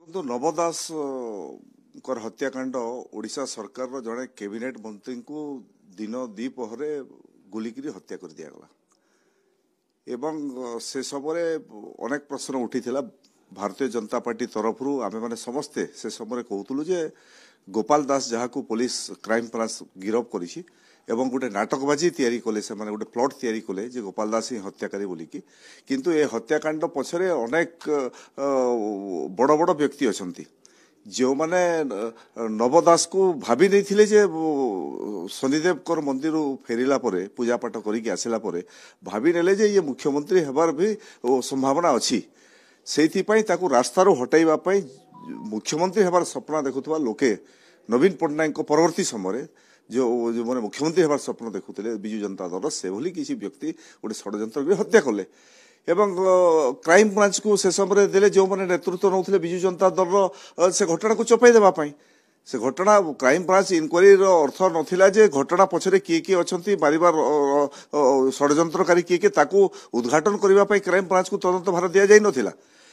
तो नव दास हत्याकांड ओडिशा सरकार जड़े कैबिनेट मंत्री को दिन द्विपहरे गुलिकी हत्या कर दिगला एवं से समय अनेक प्रश्न उठी भारतीय जनता पार्टी तरफ आमे माने समस्ते से समय कहूलु जे गोपाल दास जहाँ को पुलिस क्राइम ब्रांच गिरफ करिछि एवं गोटे नाटकबाजी तैयारी कले से माने गोटे प्लॉट तैयारी कले जे गोपाल दास ही हत्याकारी बोलिकी किंतु ए हत्याकांड पछरे अनेक बड़ बड़ व्यक्ति अछंती जो माने नव दास को भाभी नहीं थिले जे शनिदेव कर मंदिर फेरिला परे पूजा पाठ करिक आसिला परे भाभी नेले जे ये मुख्यमंत्री हेबार भी संभावना अछि सेथि पई ताकू रास्तारो हटाइबा पई मुख्यमंत्री हेबार सपना देखुथबा लोके नवीन पटनायक को परवर्ती समय जो जो मैंने मुख्यमंत्री हेबार स्वप्न देखुले विजु जनता दल से भली किसी व्यक्ति गोटे षड्यंत्र हत्या कले एवं क्राइम ब्रांच को से समय देले जो मैंने नेतृत्व नौथिले विजु जनता दल से घटना को चपाई देबा पई से घटना क्राइम ब्रांच इनक्वारी अर्थ नथिला जे घटना पछरे किए किए अछंती बारिबार षड्यंत्रकारी किए ताकू उद्घाटन करबा पई क्राइम ब्रांच को तदंत भार दिया जाई नथिला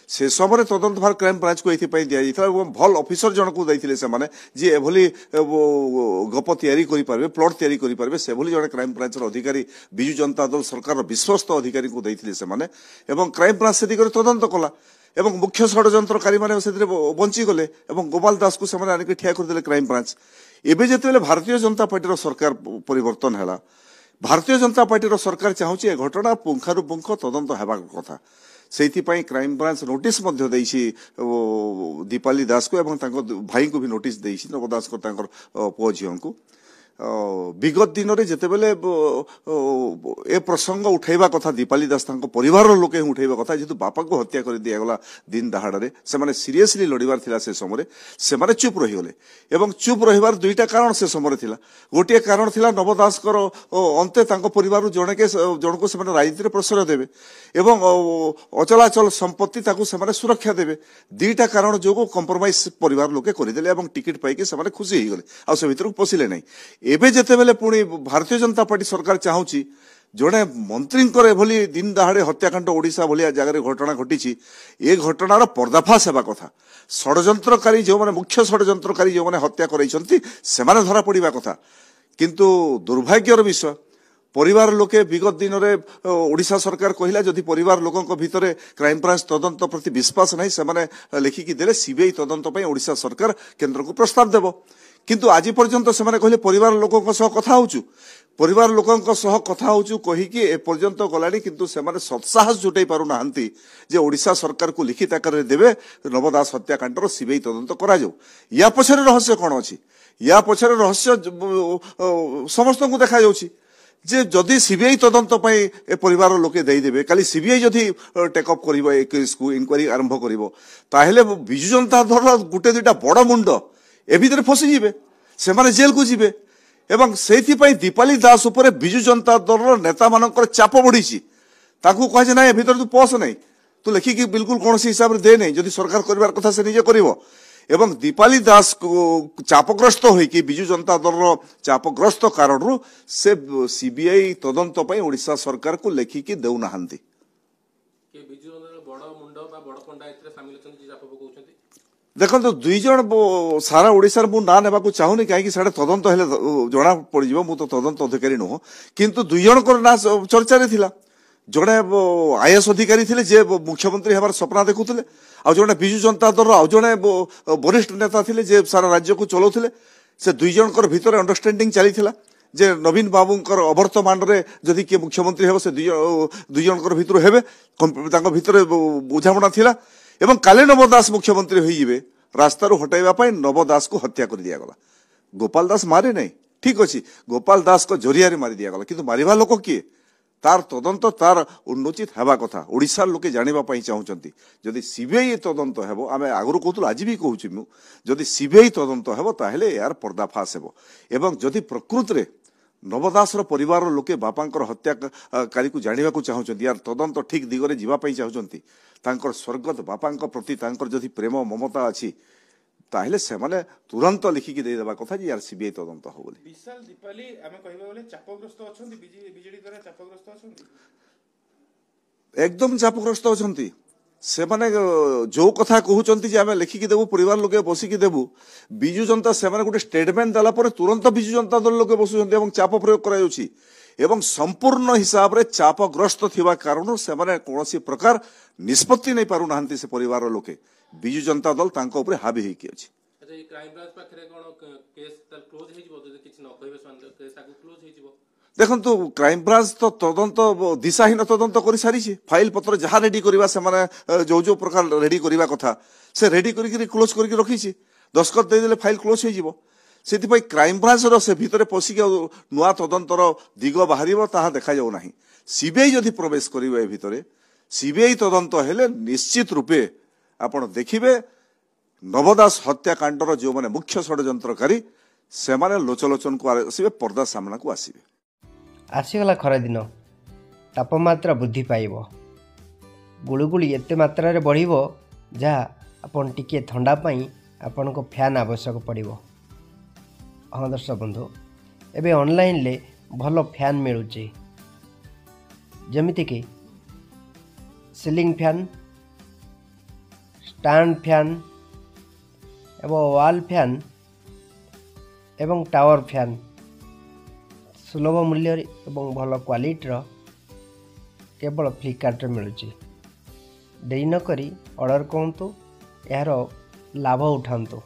से समय तदंत भार क्राइम ब्रांच को एथि दि जाता भल ऑफिसर जन को देते से जी एभली गप तैयारी करि पारबे प्लॉट तैयारी करि पारबे से भली जने क्राइम ब्रांच अधिकारी विजु जनता दल सरकार विश्वस्त अधिकारी को देते से एवं क्राइम ब्रांच से दिगरे तदंत कला एवं मुख्य षड्यंत्रकारी माने से बंची गले एवं गोपाल दास को से आनिक ठिया करदेले क्राइम ब्रांच एबे जेतेबेले भारतीय जनता पार्टी सरकार परिवर्तन हैला भारतीय जनता पार्टी सरकार चाहूची ए घटना पुंखानुपुंख तदंत हेबा कथा से क्राइम ब्रांच नोटिस दीपाली दास को एवं भाई को भी नोटिस देइछि नव दास को पुओ झील को विगत दिन में जितेबले ए प्रसंग उठेबा कथा दीपाली दास परिवार लोके उठेबा कथा जेतु बापा को हत्या कर दिगला दिन दहाड़े से सीरियसली लड़बार थिला से समय से चुप रहीगले एवं चुप रहीबार दुईटा कारण से समय थिला गोटे कारण थिला नव दास अंते परिवार जन को से राजनीति प्रश्रय देवे एवं अचलाचल संपत्ति ताकू से सुरक्षा देवे दुईटा कारण जो कंप्रोमाइज परिवार लोके करदेले एवं टिकट पाइक से खुशी हो गले आ से भीतर पशिले नहीं एबे जेतेबेले पुणी भारतीय जनता पार्टी सरकार चाहूची जड़े मंत्री एभली दिन दहाड़े हत्याकांड ओडिशा भलिया जगह घटना घटी ए घटनार पर्दाफाश हेबा कथा षड्यंत्रकारी जो माने मुख्य षड्यंत्रकारी जो माने हत्या करैछंती सेमाने धरा पड़िबा कथा किंतु दुर्भाग्यर विषय परिवार लोके विगत दिन में ओडिशा सरकार कहला जदि परिवार लोकों भितर क्राइम ब्रांच तदंत प्रति विश्वास नहीं से लिखिकी देले सीबीआई तदंत पई ओडिशा सरकार केंद्र को प्रस्ताव देबो किंतु आज पर्यंत से कहले परिवार लोकों कथा होचु परिवार लोकों कथा होचु कहीकि ए पर्यंत गलानी किंतु से सत्साहस जुटाई पारु नाहंती जे ओडिशा सरकार को लिखित आकार देवे नव दास हत्याकांडर सीबीआई तदंत करा जाऊ या पछरे रहस्य कौन अछि या पछरे रहस्य समस्त को देखा जाउछि जे जदि सीबीआई तदंत पई ए परिवार लोके देदेवे काली सीबीआई जदि टेकअप करिवो ए केस को इंक्वायरी आरंभ करिवो ताहेले विजु जनता दल गुटे दुटा बड़ मुंड ए भीतर फसी जिवे से माने जेल को जिवे एवं सेथि पई दीपाली दास ऊपर विजु जनता दल नेता मानकर चाप बढ़ी ताकू कह जे ना ए भीतर तू पस नहीं तू लिखिकी बिल्कुल कौन हिसाब रे दे नहीं जदि सरकार करिवार कथा से निजे करिवो एवं दीपाली दास को चापग्रस्त होइकी विजु जनता दल चापग्रस्त कारण से सीबीआई तदंत पई ओडिशा सरकार को लेखिकी देउ नाहंती के विजु बड़ मुंड बा बड़ पंडायत रे शामिल छन जे चाप पकाउछथि देखो तो दुई जन सारा ओडिशार मु ना नेबा को चाहूनी कहीं साडे तदंत हेले जना पड़ जिवो मु तो तदंत अधिकारी नुह किंतु दुई जन को ना चर्चा रे थिला जड़े आईएएस अधिकारी थिले जे मुख्यमंत्री हेबार सपना देखुथिले आ जड़े विजु जनता दल आ जड़े वरिष्ठ नेता थिले जे सारा राज्य को चलाउथिले से दुई जनकर भितर अंडरस्टैंडिंग चलीथिला जे नवीन बाबूंकर अवर्तमान रे जदि के मुख्यमंत्री हेबो से दुई जनकर भितर हेबे तांको भितर बुझामणा थिला एवं काले नव दास मुख्यमंत्री होइबे रास्तारू हटाइबा पई नव दास को हत्या कर दिया गला गोपाल दास मारे नहीं ठीक अच्छी गोपाल दास को जरिया रे मारी दिया गला किंतु मारिबा लोक किए तार तदंत तार उन्नोचित हेबा कथा ओडिशा लोके जानिबा पई चाहुचंती जदि सीबीआई तदंत हेबो आमे आगरु कहतु आज भी कहूची मु जदि सीबीआई तदंत हेबो ताहेले यार पर्दाफाश हेबो एवं जदि प्रकृत रे नवदासर परिवार लोके बापांकर हत्याकारी को जानिबा को चाहुचंती यार तदंत ठीक दिगरे जीवा पई चाहुचंती तांकर स्वर्गत बापांक प्रति तांकर जदि प्रेम ममता अछि ताहेले से माने तुरंत लिखिकी दे देबा कथा जे यार सीबीआई तदंत हो बोली विशाल दीपाली आमे कहबा बोले चापग्रस्त अछंती बीजेडी द्वारा चापग्रस्त अछंती एकदम चापग्रस्त अछंती ସେମାନେ जो कथा कहते जे आम लिखिकी देवु परिवार लोके बसिकी देवु विजु जनता से गोटे स्टेटमेंट देला पर तुरंत विजु जनता दल लोके बसुଛନ୍ତି ଏବଂ चाप प्रयोग କରାଯାଉଛି ଏବଂ संपूर्ण हिसाब रे चापग्रस्त थिबा कारण से कौनसी प्रकार निष्पत्ति नहीं पारु नाहंती से परिवार लोके विजु जनता दल तांको ऊपर हावी होइकी अछि। अच्छा, ये क्राइम ब्रांच पाखरे कोन केस क्लोज हे जिवो जदि किछ न कहबे सन केस आगु क्लोज हे जिवो। देखंतु क्राइम ब्रांच तो तदंत दिशाहीन तदंत कर सारी फाइल पत्र जहाँ रेडी करवा से जो प्रकार रेडी करवा कथा से रेडी करके क्लोज करके रखी दस्खत देदेले फाइल क्लोज हो से क्राइम ब्रांच से भितर पशिक नुआ तदंतर दिग बाहर ताहा देखा जाऊ नाही। सीबीआई जदि प्रवेश करिवे ए भितरे सीबीआई तदंत हेले निश्चित रूपे आपण देखिबे नवदास हत्याकांडर जो माने मुख्य षड्यंत्रकारी से माने लोचलोचन को आसीबे पर्दा सामना को आसीबे। आसीगला खरा दिन तापमात्रा वृद्धि पाइब गुळुगुळी एते मात्रा रे बढ़िबो जहाँ आपन टिके ठंडा पाई आपन को फैन आवश्यक पड़िबो। हाँ दर्शक बंधु एबे ऑनलाइन ले भल फैन मिलुची जमिति कि सीलिंग फैन स्टैंड फैन एवं वॉल फैन एवं टावर फैन सुलभ मूल्य एवं भल क्वालिटीर केवल फ्लिपकार्ट मिलुची। देरी न करी ऑर्डर करंतु यार लाभ उठांतु।